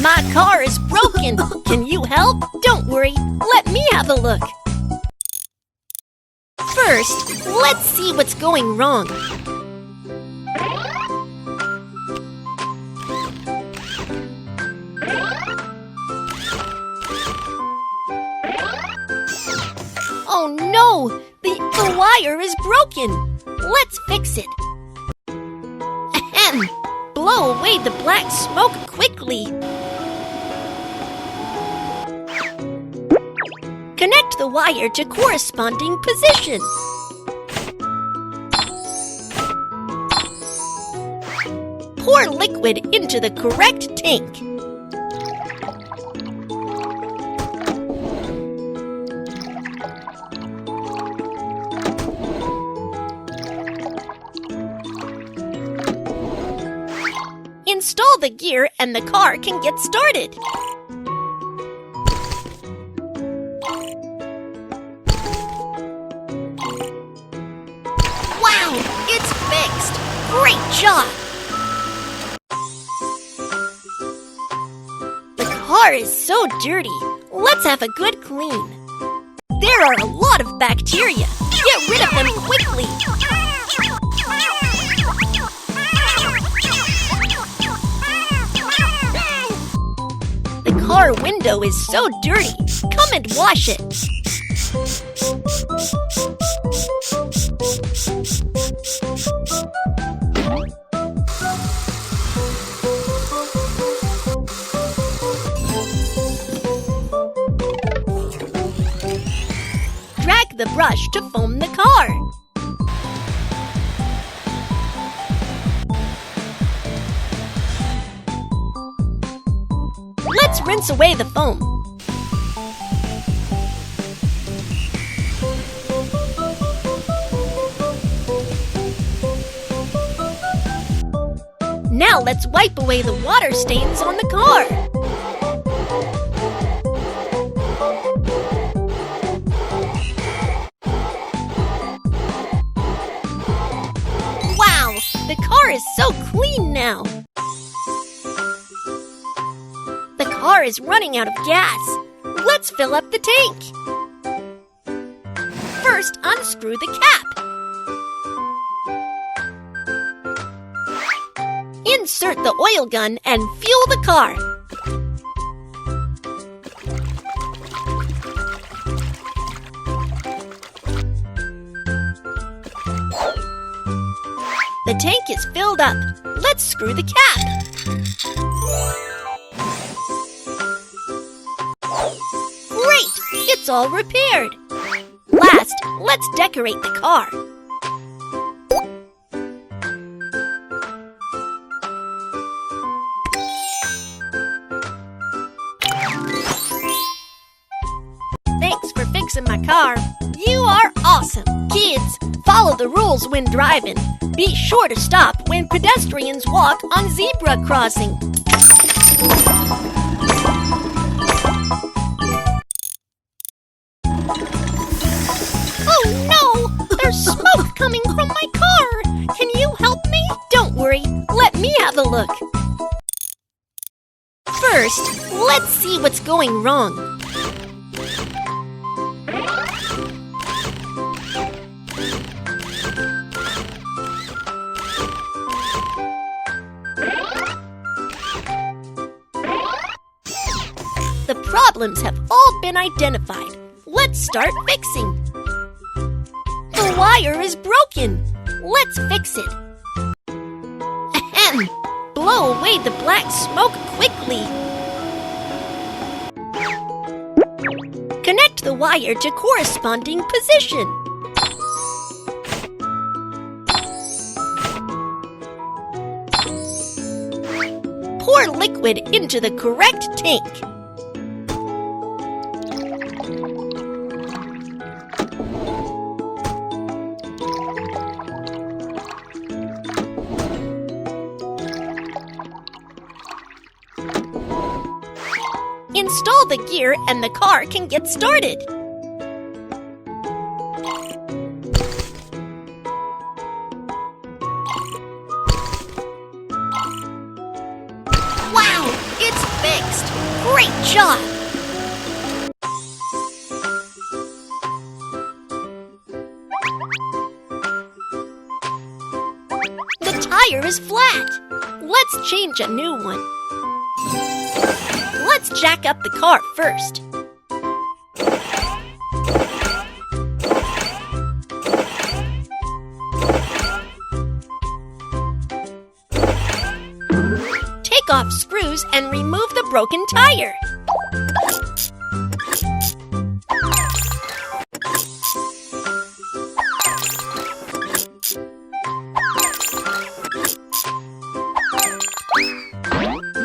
My car is broken. Can you help? Don't worry. Let me have a look. First, let's see what's going wrong. Oh no! The wire is broken. Let's fix it. Ahem! Blow away the black smoke quickly. Connect the wire to corresponding position. Pour liquid into the correct tank. Install the gear and the car can get started. Wow, it's fixed! Great job! The car is so dirty. Let's have a good clean. There are a lot of bacteria. Get rid of them quickly. The car window is so dirty. Come and wash it. Drag the brush to foam the car. Let's rinse away the foam. Now let's wipe away the water stains on the car. Wow, the car is so clean now. The car is running out of gas. Let's fill up the tank. First, unscrew the cap. Insert the oil gun and fuel the car. The tank is filled up. Let's screw the cap. Great! It's all repaired. Last, let's decorate the car. Thanks for fixing my car. You are awesome. Kids, follow the rules when driving. Be sure to stop when pedestrians walk on zebra crossing. Oh no! There's smoke coming from my car! Can you help me? Don't worry, let me have a look. First, let's see what's going wrong. The problems have all been identified. Let's start fixing. The wire is broken. Let's fix it. Ahem! Blow away the black smoke quickly. Connect the wire to corresponding position. Pour liquid into the correct tank. Install the gear and the car can get started. Wow, it's fixed! fixed. Great job! The tire is flat. Let's change a new one. Let's jack up the car first. Take off screws and remove the broken tire.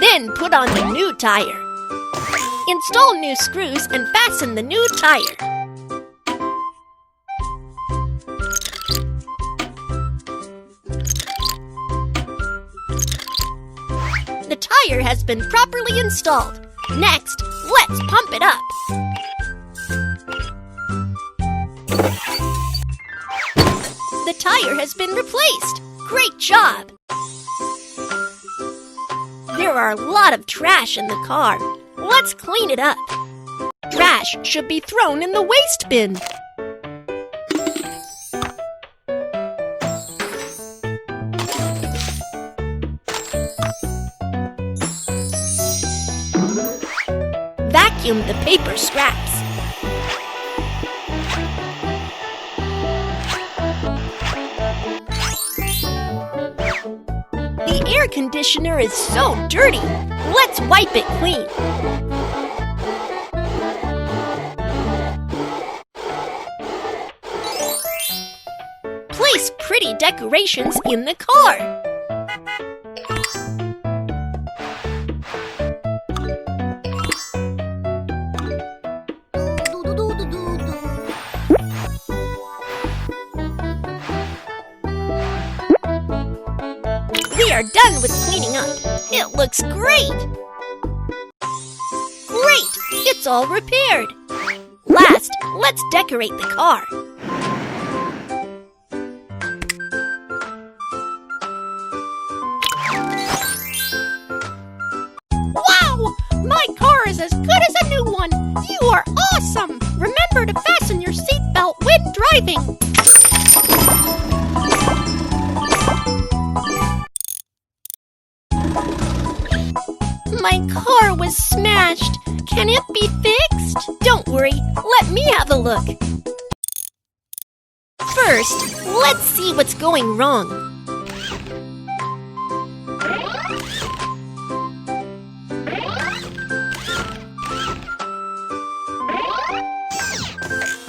Then put on the new tire. Install new screws and fasten the new tire. The tire has been properly installed. Next, let's pump it up. The tire has been replaced. Great job! There are a lot of trash in the car. Let's clean it up. Trash should be thrown in the waste bin. Vacuum the paper scraps. The air conditioner is so dirty. Let's wipe it clean. Place pretty decorations in the car. We are done with cleaning up. It looks great! Great! It's all repaired. Last, let's decorate the car. Wow! My car is as good as a new one! You are awesome! Remember to fasten your seatbelt when driving! My car was smashed. Can it be fixed? Don't worry, let me have a look. First, let's see what's going wrong.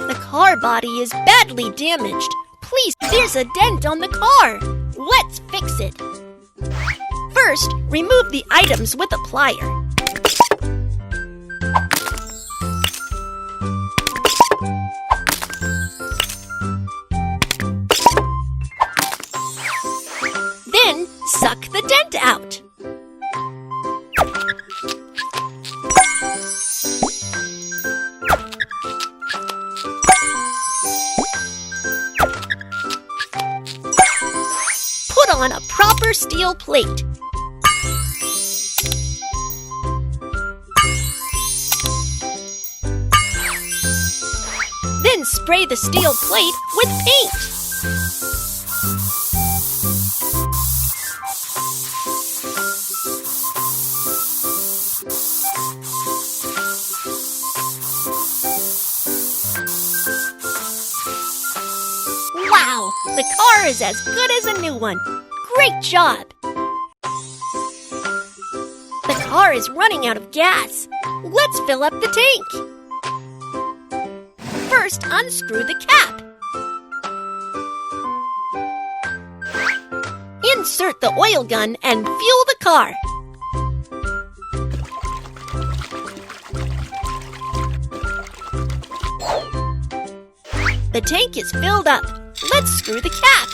The car body is badly damaged. Please, there's a dent on the car. Let's fix it. First, remove the items with a plier. Then, suck the dent out. Put on a proper steel plate. Then spray the steel plate with paint. Wow! The car is as good as a new one. Great job! The car is running out of gas. Let's fill up the tank. First, unscrew the cap. Insert the oil gun and fuel the car. The tank is filled up. Let's screw the cap.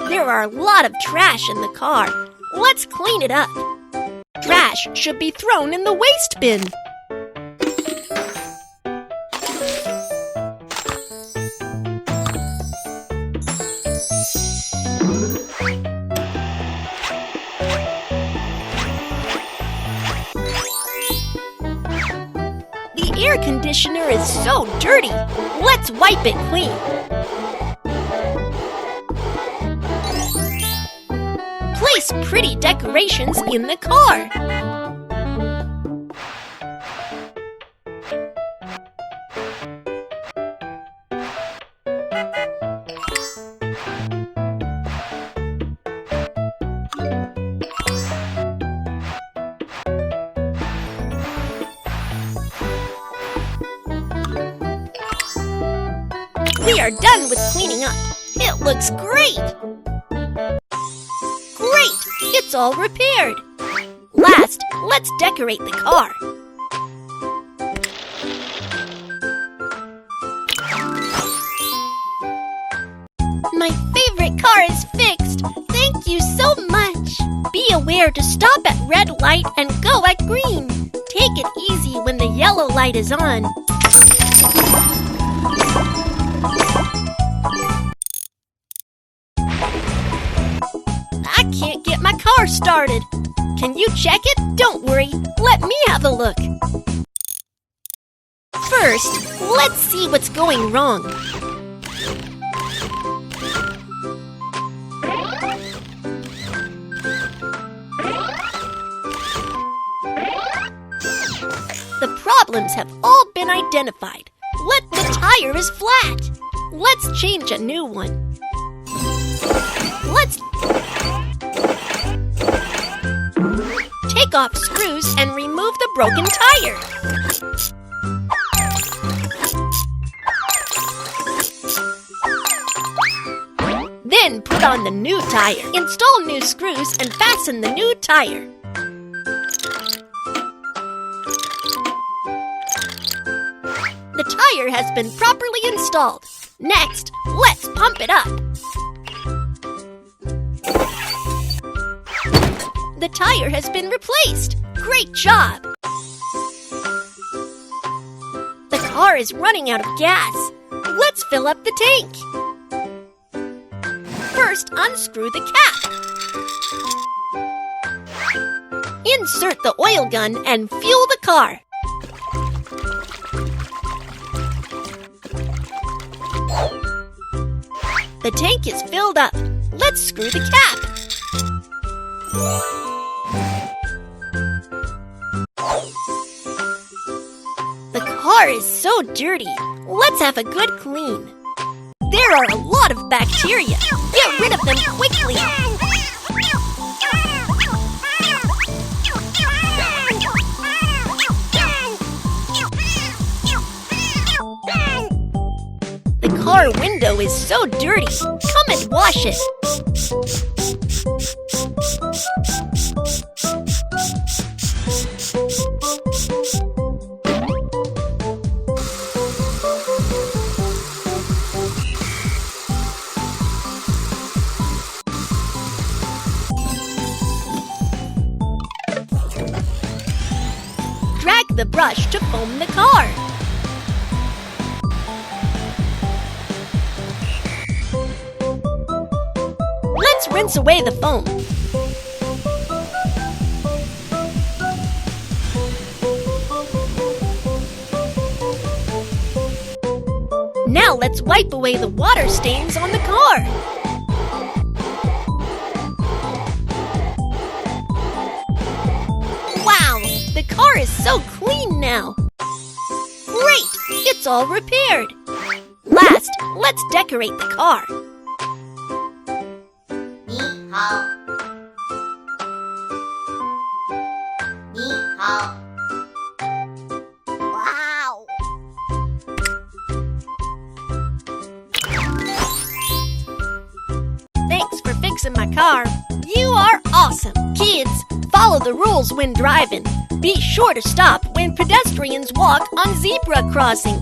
There are a lot of trash in the car. Let's clean it up. Trash should be thrown in the waste bin. air conditioner is so dirty. Let's wipe it clean. Place pretty decorations in the car. We are done with cleaning up. It looks great! Great! It's all repaired. Last, let's decorate the car. My favorite car is fixed. Thank you so much. Be aware to stop at red light and go at green. Take it easy when the yellow light is on. I can't get my car started. Can you check it? Don't worry. Let me have a look. First, let's see what's going wrong. The problems have all been identified. The tire is flat. Let's change a new one. Let's take off screws and remove the broken tire. Then put on the new tire. Install new screws and fasten the new tire. The tire has been properly installed. Next, let's pump it up. The tire has been replaced. Great job! The car is running out of gas. Let's fill up the tank. First, unscrew the cap. Insert the oil gun and fuel the car. The tank is filled up. Let's screw the cap. The car is so dirty. Let's have a good clean. There are a lot of bacteria. Get rid of them quickly. The car window is so dirty. Come and wash it. Drag the brush to foam the car. Let's rinse away the foam. Now let's wipe away the water stains on the car. Wow, the car is so clean now. Great, it's all repaired. Last, let's decorate the car. Wow! Thanks for fixing my car. You are awesome. Kids, follow the rules when driving. Be sure to stop when pedestrians walk on zebra crossing.